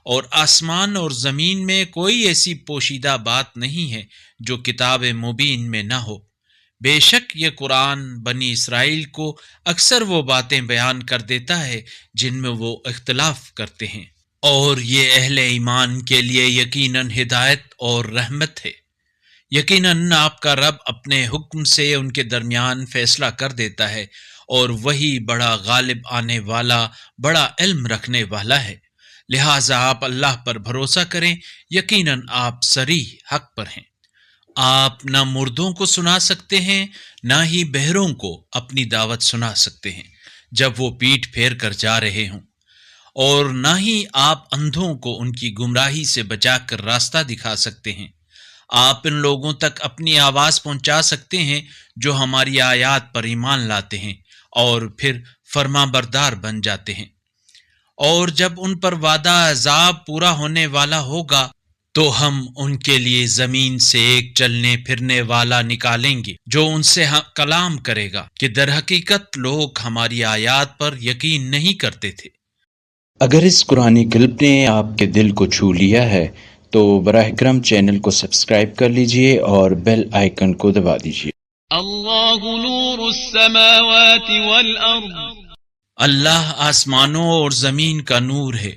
اور آسمان اور زمین میں کوئی ایسی پوشیدہ بات نہیں ہے جو کتاب مبین میں نہ ہو۔ بے شک یہ قرآن بنی اسرائیل کو اکثر وہ باتیں بیان کر دیتا ہے جن میں وہ اختلاف کرتے ہیں، اور یہ اہل ایمان کے لیے یقیناً ہدایت اور رحمت ہے۔ یقیناً آپ کا رب اپنے حکم سے ان کے درمیان فیصلہ کر دیتا ہے، اور وہی بڑا غالب آنے والا، بڑا علم رکھنے والا ہے۔ لہٰذا آپ اللہ پر بھروسہ کریں، یقیناً آپ صریح حق پر ہیں۔ آپ نہ مردوں کو سنا سکتے ہیں، نہ ہی بہروں کو اپنی دعوت سنا سکتے ہیں جب وہ پیٹھ پھیر کر جا رہے ہوں، اور نہ ہی آپ اندھوں کو ان کی گمراہی سے بچا کر راستہ دکھا سکتے ہیں۔ آپ ان لوگوں تک اپنی آواز پہنچا سکتے ہیں جو ہماری آیات پر ایمان لاتے ہیں اور پھر فرما بردار بن جاتے ہیں، اور جب ان پر وعدہ عذاب پورا ہونے والا ہوگا تو ہم ان کے لیے زمین سے ایک چلنے پھرنے والا نکالیں گے جو ان سے کلام کرے گا کہ در حقیقت لوگ ہماری آیات پر یقین نہیں کرتے تھے۔ اگر اس قرآنی کلپ نے آپ کے دل کو چھو لیا ہے تو براہ کرم چینل کو سبسکرائب کر لیجئے اور بیل آئیکن کو دبا دیجئے۔ اللہ نور السماوات والارض، اللہ آسمانوں اور زمین کا نور ہے۔